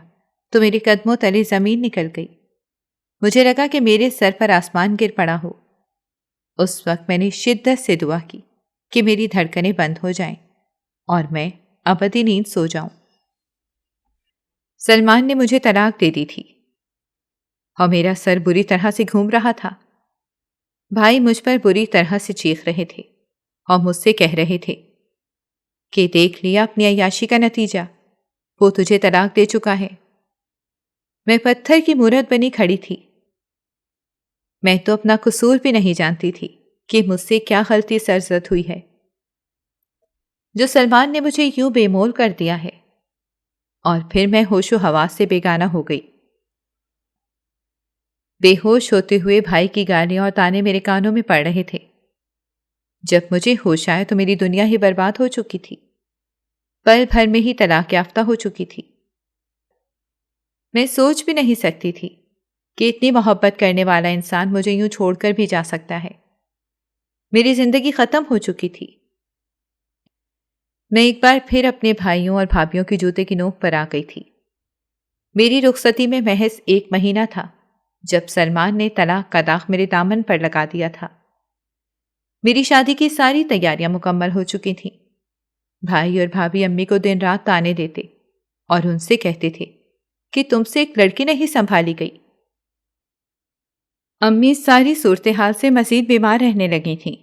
تو میرے قدموں تلے زمین نکل گئی۔ مجھے لگا کہ میرے سر پر آسمان گر پڑا ہو۔ اس وقت میں نے شدت سے دعا کی کہ میری دھڑکنیں بند ہو جائیں اور میں ابدی نیند سو جاؤں۔ سلمان نے مجھے طلاق دے دی تھی اور میرا سر بری طرح سے گھوم رہا تھا۔ بھائی مجھ پر بری طرح سے چیخ رہے تھے اور مجھ سے کہہ رہے تھے کہ دیکھ لیا اپنی عیاشی کا نتیجہ، وہ تجھے طلاق دے چکا ہے۔ میں پتھر کی مورت بنی کھڑی تھی۔ میں تو اپنا قصور بھی نہیں جانتی تھی کہ مجھ سے کیا غلطی سرزد ہوئی ہے جو سلمان نے مجھے یوں بے مول کر دیا ہے، اور پھر میں ہوش و حواس سے بیگانہ ہو گئی۔ بے ہوش ہوتے ہوئے بھائی کی گالیاں اور تانے میرے کانوں میں پڑ رہے تھے۔ جب مجھے ہوش آیا تو میری دنیا ہی برباد ہو چکی تھی، پل بھر میں ہی طلاق یافتہ ہو چکی تھی۔ میں سوچ بھی نہیں سکتی تھی کہ اتنی محبت کرنے والا انسان مجھے یوں چھوڑ کر بھی جا سکتا ہے۔ میری زندگی ختم ہو چکی تھی۔ میں ایک بار پھر اپنے بھائیوں اور بھابھیوں کی جوتے کی نوک پر آ گئی تھی۔ میری رخصتی میں محض 1 مہینہ تھا جب سلمان نے طلاق کا داغ میرے دامن پر لگا دیا تھا۔ میری شادی کی ساری تیاریاں مکمل ہو چکی تھیں۔ بھائی اور بھابھی امی کو دن رات تانے دیتے اور ان سے کہتے تھے کہ تم سے ایک لڑکی نہیں سنبھالی گئی۔ امی ساری صورتحال سے مزید بیمار رہنے لگی تھیں،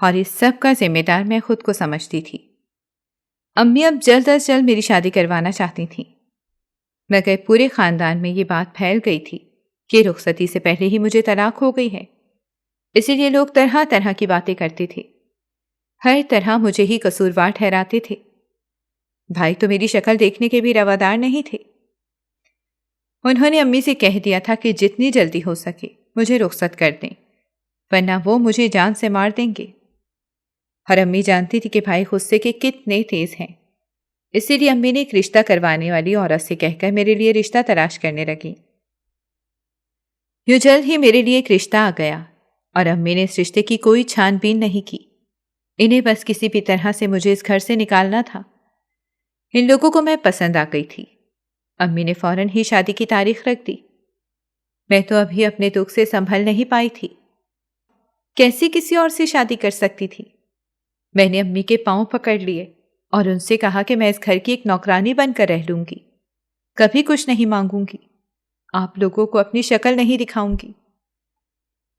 اور اس سب کا ذمہ دار میں خود کو سمجھتی تھی۔ امی اب جلد از جلد میری شادی کروانا چاہتی تھیں، مگر پورے خاندان میں یہ بات پھیل گئی تھی کہ رخصتی سے پہلے ہی مجھے طلاق ہو گئی ہے، اسی لیے لوگ طرح طرح کی باتیں کرتے تھے، ہر طرح مجھے ہی قصوروار ٹھہراتے تھے۔ بھائی تو میری شکل دیکھنے کے بھی روادار نہیں تھے۔ انہوں نے امی سے کہہ دیا تھا کہ جتنی جلدی ہو سکے مجھے رخصت کر دیں، ورنہ وہ مجھے جان سے مار دیں گے۔ اور امی جانتی تھی کہ بھائی غصے کے کتنے تیز ہیں، اسی لیے امی نے ایک رشتہ کروانے والی عورت سے کہہ کر میرے لیے رشتہ تلاش کرنے لگی۔ یوں جلد ہی میرے لیے ایک رشتہ آ گیا، اور امی نے اس رشتے کی کوئی چھان بین نہیں کی۔ انہیں بس کسی بھی طرح سے مجھے اس گھر سے نکالنا تھا۔ ان لوگوں کو میں پسند آ گئی تھی۔ امی نے فوراً ہی شادی کی تاریخ رکھ دی۔ میں تو ابھی اپنے دکھ سے سنبھل نہیں پائی تھی، کیسے کسی اور سے شادی کر سکتی تھی؟ میں نے امی کے پاؤں پکڑ لیے اور ان سے کہا کہ میں اس گھر کی ایک نوکرانی بن کر رہ لوں گی، کبھی کچھ نہیں مانگوں گی، آپ لوگوں کو اپنی شکل نہیں دکھاؤں گی۔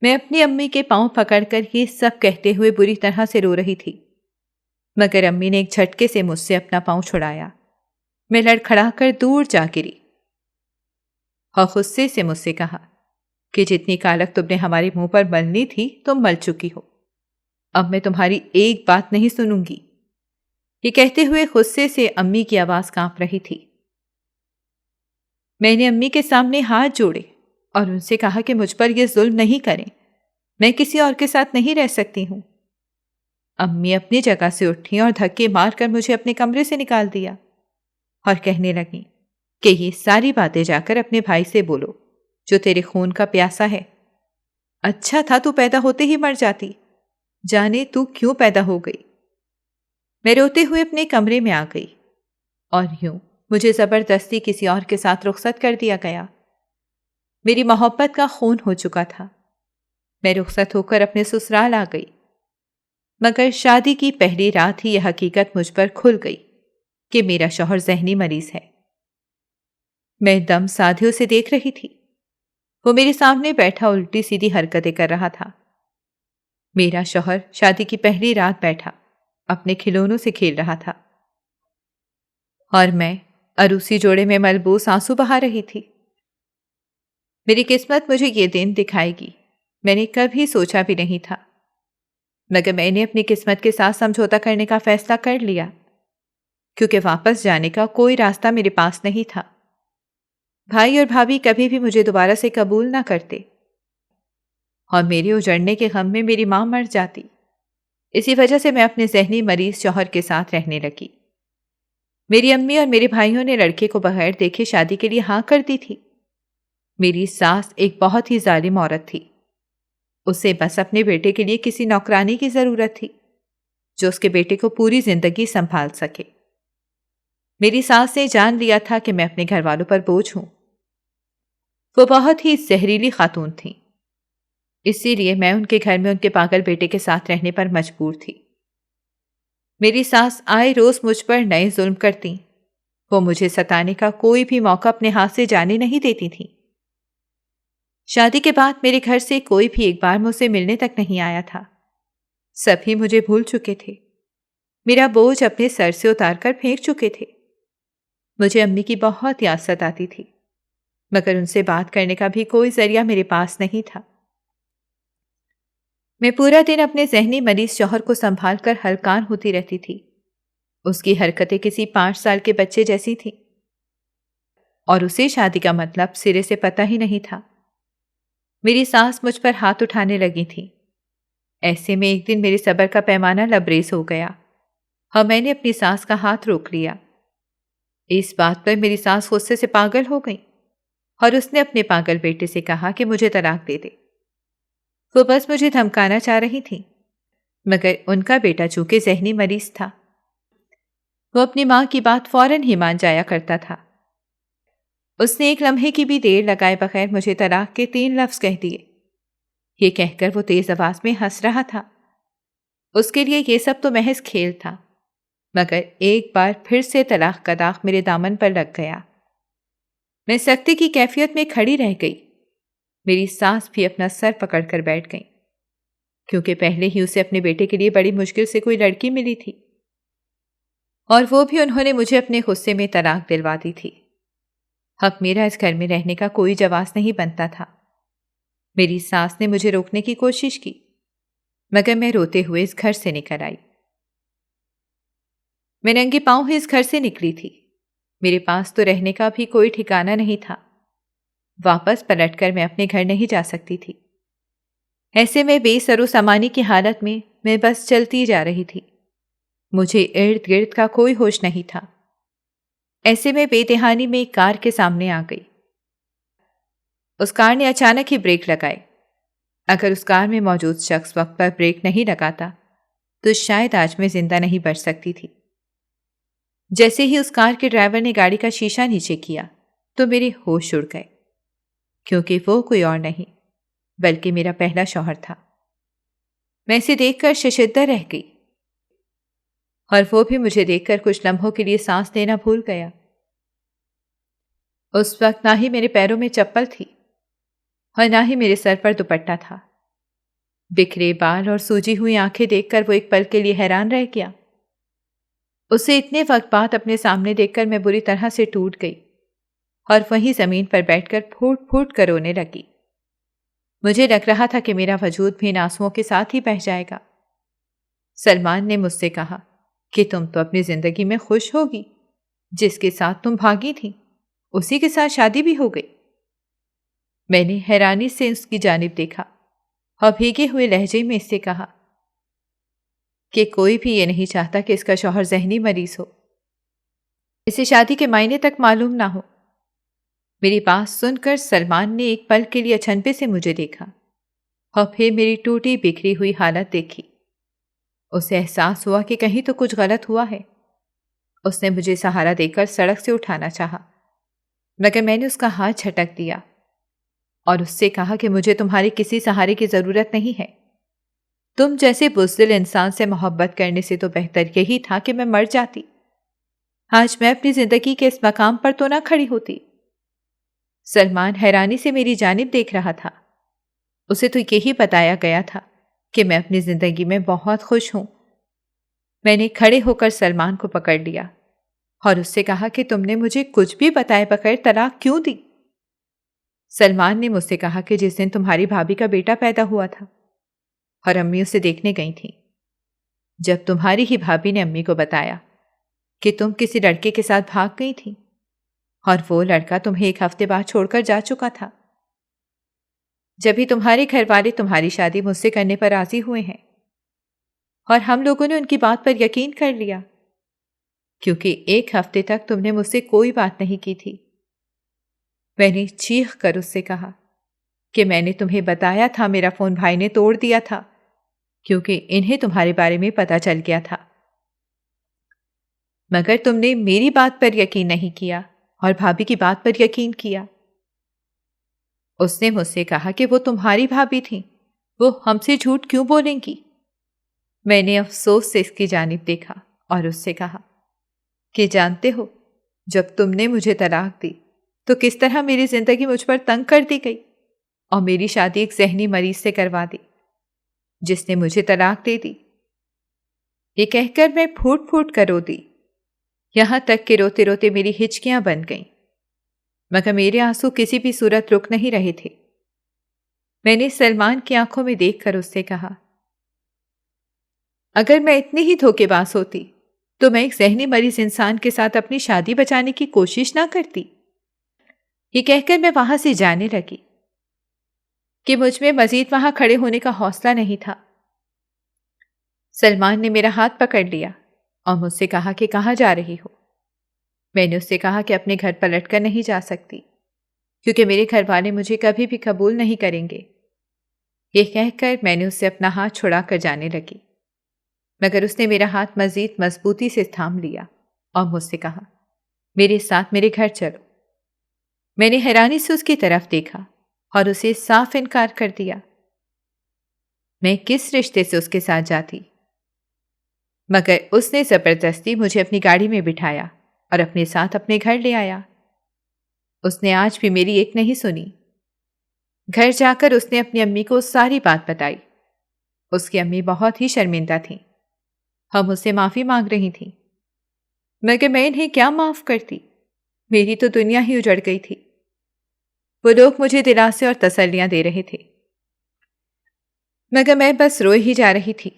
میں اپنی امی کے پاؤں پکڑ کر یہ سب کہتے ہوئے بری طرح سے رو رہی تھی، مگر امی نے ایک جھٹکے سے مجھ سے اپنا پاؤں چھڑایا۔ میں لڑکھڑا کر دور جا گری اور غصے سے مجھ سے کہا کہ جتنی کالک تم نے ہمارے منہ پر ملنی تھی تم مل چکی ہو، اب میں تمہاری ایک بات نہیں سنوں گی۔ یہ کہتے ہوئے غصے سے امی کی آواز کانپ رہی تھی۔ میں نے امی کے سامنے ہاتھ جوڑے اور ان سے کہا کہ مجھ پر یہ ظلم نہیں کریں، میں کسی اور کے ساتھ نہیں رہ سکتی ہوں۔ امی اپنی جگہ سے اٹھیں اور دھکے مار کر مجھے اپنے کمرے سے نکال دیا اور کہنے لگیں کہ یہ ساری باتیں جا کر اپنے بھائی سے بولو جو تیرے خون کا پیاسا ہے۔ اچھا تھا تو پیدا ہوتے ہی مر جاتی، جانے تو کیوں پیدا ہو گئی۔ میں روتے ہوئے اپنے کمرے میں آ گئی اور یوں مجھے زبردستی کسی اور کے ساتھ رخصت کر دیا گیا۔ میری محبت کا خون ہو چکا تھا۔ میں رخصت ہو کر اپنے سسرال آ گئی، مگر شادی کی پہلی رات ہی یہ حقیقت مجھ پر کھل گئی کہ میرا شوہر ذہنی مریض ہے۔ میں دم سادھیوں سے دیکھ رہی تھی، وہ میرے سامنے بیٹھا الٹی سیدھی حرکتیں کر رہا تھا۔ میرا شوہر شادی کی پہلی رات بیٹھا اپنے کھلونوں سے کھیل رہا تھا اور میں عروسی جوڑے میں ملبوس آنسو بہا رہی تھی۔ میری قسمت مجھے یہ دن دکھائے گی، میں نے کبھی سوچا بھی نہیں تھا، مگر میں نے اپنی قسمت کے ساتھ سمجھوتا کرنے کا فیصلہ کر لیا، کیونکہ واپس جانے کا کوئی راستہ میرے پاس نہیں تھا۔ بھائی اور بھابھی کبھی بھی مجھے دوبارہ سے قبول نہ کرتے اور میرے اجڑنے کے غم میں میری ماں مر جاتی۔ اسی وجہ سے میں اپنے ذہنی مریض شوہر کے ساتھ رہنے لگی۔ میری امی اور میرے بھائیوں نے لڑکے کو بغیر دیکھے شادی کے لیے ہاں کر دی تھی۔ میری ساس ایک بہت ہی ظالم عورت تھی، اسے بس اپنے بیٹے کے لیے کسی نوکرانی کی ضرورت تھی جو اس کے بیٹے کو پوری زندگی سنبھال سکے۔ میری ساس نے جان لیا تھا کہ میں اپنے گھر والوں پر بوجھ ہوں۔ وہ بہت ہی زہریلی خاتون تھیں، اسی لیے میں ان کے گھر میں ان کے پاگل بیٹے کے ساتھ رہنے پر مجبور تھی۔ میری ساس آئے روز مجھ پر نئے ظلم کرتی، وہ مجھے ستانے کا کوئی بھی موقع اپنے ہاتھ سے جانے نہیں دیتی تھیں۔ شادی کے بعد میرے گھر سے کوئی بھی ایک بار مجھ سے ملنے تک نہیں آیا تھا، سبھی مجھے بھول چکے تھے، میرا بوجھ اپنے سر سے اتار کر پھینک چکے تھے۔ مجھے امی کی بہت یاد ستاتی تھی، مگر ان سے بات کرنے کا بھی کوئی ذریعہ میرے پاس نہیں تھا۔ میں پورا دن اپنے ذہنی مریض شوہر کو سنبھال کر ہلکان ہوتی رہتی تھی۔ اس کی حرکتیں کسی 5 سال کے بچے جیسی تھیں اور اسے شادی کا مطلب سرے سے پتہ ہی نہیں تھا۔ میری ساس مجھ پر ہاتھ اٹھانے لگی تھی۔ ایسے میں ایک دن میرے صبر کا پیمانہ لبریز ہو گیا اور میں نے اپنی ساس کا ہاتھ روک لیا۔ اس بات پر میری ساس غصے سے پاگل ہو گئی اور اس نے اپنے پاگل بیٹے سے کہا کہ مجھے طلاق دے دے۔ وہ بس مجھے دھمکانا چاہ رہی تھی، مگر ان کا بیٹا چونکہ ذہنی مریض تھا، وہ اپنی ماں کی بات فوراً ہی مان جایا کرتا تھا۔ اس نے ایک لمحے کی بھی دیر لگائے بغیر مجھے طلاق کے 3 لفظ کہہ دیے۔ یہ کہہ کر وہ تیز آواز میں ہنس رہا تھا۔ اس کے لیے یہ سب تو محض کھیل تھا، مگر ایک بار پھر سے طلاق کا داغ میرے دامن پر لگ گیا۔ میں سختی کی کیفیت میں کھڑی رہ گئی۔ میری ساس بھی اپنا سر پکڑ کر بیٹھ گئی، کیونکہ پہلے ہی اسے اپنے بیٹے کے لیے بڑی مشکل سے کوئی لڑکی ملی تھی اور وہ بھی انہوں نے مجھے اپنے غصے میں طلاق دلوا دی تھی۔ اب میرا اس گھر میں رہنے کا کوئی جواز نہیں بنتا تھا۔ میری ساس نے مجھے روکنے کی کوشش کی، مگر میں روتے ہوئے اس گھر سے نکل آئی۔ میں ننگے پاؤں ہی اس گھر سے نکلی تھی۔ میرے پاس تو رہنے کا بھی کوئی ٹھکانہ نہیں تھا۔ واپس پلٹ کر میں اپنے گھر نہیں جا سکتی تھی۔ ایسے میں بے سر و سامانی کی حالت میں بس چلتی جا رہی تھی۔ مجھے ارد گرد کا کوئی ہوش نہیں تھا۔ ایسے میں بے دہانی میں ایک کار کے سامنے آ گئی۔ اس کار نے اچانک ہی بریک لگائے۔ اگر اس کار میں موجود شخص وقت پر بریک نہیں لگاتا تو شاید آج میں زندہ نہیں بچ سکتی تھی۔ جیسے ہی اس کار کے ڈرائیور نے گاڑی کا شیشہ نیچے کیا تو میرے ہوش اڑ گئے، کیونکہ وہ کوئی اور نہیں بلکہ میرا پہلا شوہر تھا۔ میں اسے دیکھ کر ششدر رہ گئی، اور وہ بھی مجھے دیکھ کر کچھ لمحوں کے لیے سانس لینا بھول گیا۔ اس وقت نہ ہی میرے پیروں میں چپل تھی اور نہ ہی میرے سر پر دوپٹہ تھا۔ بکھرے بال اور سوجی ہوئی آنکھیں دیکھ کر وہ ایک پل کے لیے حیران رہ گیا۔ اسے اتنے وقت بعد اپنے سامنے دیکھ کر میں بری طرح سے ٹوٹ گئی اور وہیں زمین پر بیٹھ کر پھوٹ پھوٹ کر رونے لگی۔ مجھے لگ رہا تھا کہ میرا وجود بھی ان آنسوؤں کے ساتھ ہی بہہ جائے گا۔ سلمان نے مجھ سے کہا کہ تم تو اپنی زندگی میں خوش ہوگی، جس کے ساتھ تم بھاگی تھی اسی کے ساتھ شادی بھی ہو گئی۔ میں نے حیرانی سے اس کی جانب دیکھا اور بھیگے ہوئے لہجے میں اس سے کہا کہ کوئی بھی یہ نہیں چاہتا کہ اس کا شوہر ذہنی مریض ہو، اسے شادی کے معنی تک معلوم نہ ہو۔ میری بات سن کر سلمان نے ایک پل کے لیے اچنبے سے مجھے دیکھا اور پھر میری ٹوٹی بکھری ہوئی حالت دیکھی۔ اسے احساس ہوا کہ کہیں تو کچھ غلط ہوا ہے۔ اس نے مجھے سہارا دے کر سڑک سے اٹھانا چاہا، مگر میں نے اس کا ہاتھ جھٹک دیا اور اس سے کہا کہ مجھے تمہاری کسی سہارے کی ضرورت نہیں ہے۔ تم جیسے بزدل انسان سے محبت کرنے سے تو بہتر یہی تھا کہ میں مر جاتی۔ آج میں اپنی زندگی کے اس مقام پر تو نہ کھڑی ہوتی۔ سلمان حیرانی سے میری جانب دیکھ رہا تھا۔ اسے تو یہی بتایا گیا تھا کہ میں اپنی زندگی میں بہت خوش ہوں۔ میں نے کھڑے ہو کر سلمان کو پکڑ لیا اور اس سے کہا کہ تم نے مجھے کچھ بھی بتائے بغیر طلاق کیوں دی؟ سلمان نے مجھ سے کہا کہ جس دن تمہاری بھابھی کا بیٹا پیدا ہوا تھا اور امی اسے دیکھنے گئی تھیں، جب تمہاری ہی بھابھی نے امی کو بتایا کہ تم کسی لڑکے کے ساتھ بھاگ گئی تھی اور وہ لڑکا تمہیں ایک ہفتے بعد چھوڑ کر جا چکا تھا، جبھی تمہارے گھر والے تمہاری شادی مجھ سے کرنے پر راضی ہوئے ہیں اور ہم لوگوں نے ان کی بات پر یقین کر لیا، کیونکہ ایک ہفتے تک تم نے مجھ سے کوئی بات نہیں کی تھی۔ میں نے چیخ کر اس سے کہا کہ میں نے تمہیں بتایا تھا میرا فون بھائی نے توڑ دیا تھا، کیونکہ انہیں تمہارے بارے میں پتہ چل گیا تھا، مگر تم نے میری بات پر یقین نہیں کیا اور بھابھی کی بات پر یقین کیا۔ اس نے مجھ سے کہا کہ وہ تمہاری بھابھی تھیں، وہ ہم سے جھوٹ کیوں بولیں گی؟ میں نے افسوس سے اس کی جانب دیکھا اور اس سے کہا کہ جانتے ہو، جب تم نے مجھے طلاق دی تو کس طرح میری زندگی مجھ پر تنگ کر دی گئی اور میری شادی ایک ذہنی مریض سے کروا دی جس نے مجھے طلاق دے دی۔ یہ کہہ کر میں پھوٹ پھوٹ کر رو دی، یہاں تک کہ روتے روتے میری ہچکیاں بن گئیں، مگر میرے آنسو کسی بھی صورت رک نہیں رہے تھے۔ میں نے سلمان کی آنکھوں میں دیکھ کر اس سے کہا، اگر میں اتنی ہی دھوکے باز ہوتی تو میں ایک ذہنی مریض انسان کے ساتھ اپنی شادی بچانے کی کوشش نہ کرتی۔ یہ کہہ کر میں وہاں سے جانے لگی کہ مجھ میں مزید وہاں کھڑے ہونے کا حوصلہ نہیں تھا۔ سلمان نے میرا ہاتھ پکڑ لیا اور مجھ سے کہا کہ کہاں جا رہی ہو؟ میں نے اس سے کہا کہ اپنے گھر پلٹ کر نہیں جا سکتی، کیونکہ میرے گھر والے مجھے کبھی بھی قبول نہیں کریں گے۔ یہ کہہ کر میں نے اس سے اپنا ہاتھ چھڑا کر جانے لگی، مگر اس نے میرا ہاتھ مزید مضبوطی سے تھام لیا اور مجھ سے کہا، میرے ساتھ میرے گھر چلو۔ میں نے حیرانی سے اس کی طرف دیکھا اور اسے صاف انکار کر دیا۔ میں کس رشتے سے اس کے ساتھ جاتی؟ مگر اس نے زبردستی مجھے اپنی گاڑی میں بٹھایا اور اپنے ساتھ اپنے گھر لے آیا۔ اس نے آج بھی میری ایک نہیں سنی۔ گھر جا کر اس نے اپنی امی کو ساری بات بتائی۔ اس کی امی بہت ہی شرمندہ تھیں، ہم اس سے معافی مانگ رہی تھیں، مگر میں انہیں کیا معاف کرتی؟ میری تو دنیا ہی اجڑ گئی تھی۔ وہ لوگ مجھے دلاسے اور تسلیاں دے رہے تھے، مگر میں بس روئے ہی جا رہی تھی۔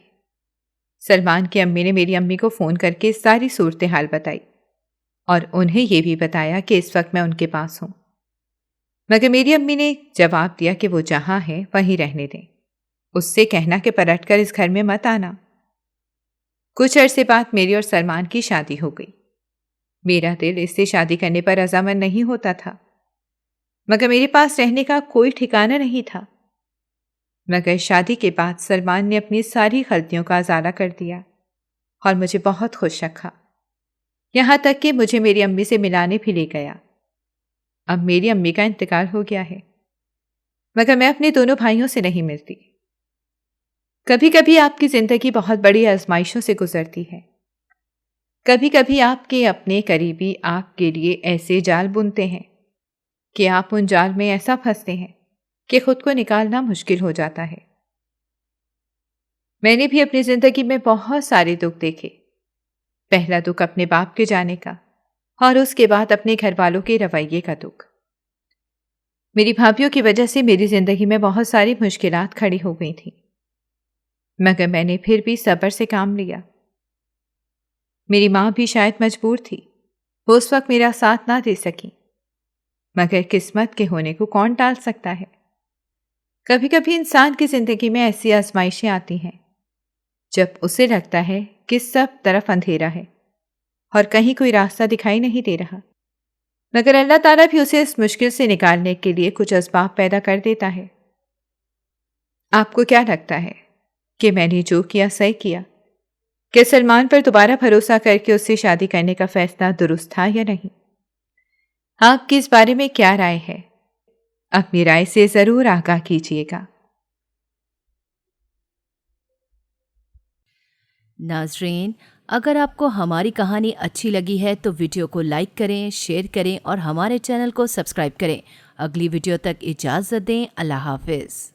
سلمان کی امی نے میری امی کو فون کر کے ساری صورتحال بتائی اور انہیں یہ بھی بتایا کہ اس وقت میں ان کے پاس ہوں، مگر میری امی نے جواب دیا کہ وہ جہاں ہے وہیں رہنے دیں، اس سے کہنا کہ پلٹ کر اس گھر میں مت آنا۔ کچھ عرصے بعد میری اور سلمان کی شادی ہو گئی۔ میرا دل اس سے شادی کرنے پر رضامند نہیں ہوتا تھا، مگر میرے پاس رہنے کا کوئی ٹھکانہ نہیں تھا۔ مگر شادی کے بعد سلمان نے اپنی ساری غلطیوں کا ازالہ کر دیا اور مجھے بہت خوش رکھا۔ یہاں تک کہ مجھے میری امی سے ملانے بھی لے گیا۔ اب میری امی کا انتقال ہو گیا ہے، مگر میں اپنے دونوں بھائیوں سے نہیں ملتی۔ کبھی کبھی آپ کی زندگی بہت بڑی آزمائشوں سے گزرتی ہے۔ کبھی کبھی آپ کے اپنے قریبی آپ کے لیے ایسے جال بنتے ہیں کہ آپ ان جال میں ایسا پھنستے ہیں کہ خود کو نکالنا مشکل ہو جاتا ہے۔ میں نے بھی اپنی زندگی میں بہت سارے دکھ دیکھے۔ پہلا دکھ اپنے باپ کے جانے کا، اور اس کے بعد اپنے گھر والوں کے رویے کا دکھ۔ میری بھابھیوں کی وجہ سے میری زندگی میں بہت ساری مشکلات کھڑی ہو گئی تھیں، مگر میں نے پھر بھی صبر سے کام لیا۔ میری ماں بھی شاید مجبور تھی، وہ اس وقت میرا ساتھ نہ دے سکی، مگر قسمت کے ہونے کو کون ٹال سکتا ہے؟ کبھی کبھی انسان کی زندگی میں ایسی آزمائشیں آتی ہیں جب اسے لگتا ہے کہ سب طرف اندھیرا ہے اور کہیں کوئی راستہ دکھائی نہیں دے رہا، مگر اللہ تعالیٰ بھی اسے اس مشکل سے نکالنے کے لیے کچھ اسباب پیدا کر دیتا ہے۔ آپ کو کیا لگتا ہے کہ میں نے جو کیا صحیح کیا؟ کہ سلمان پر دوبارہ بھروسہ کر کے اس سے شادی کرنے کا فیصلہ درست تھا یا نہیں؟ آپ کی اس بارے میں کیا رائے ہے؟ اپنی رائے سے ضرور آگاہ کیجیے گا۔ ناظرین، اگر آپ کو ہماری کہانی اچھی لگی ہے تو ویڈیو کو لائک کریں، شیئر کریں اور ہمارے چینل کو سبسکرائب کریں۔ اگلی ویڈیو تک اجازت دیں۔ اللہ حافظ۔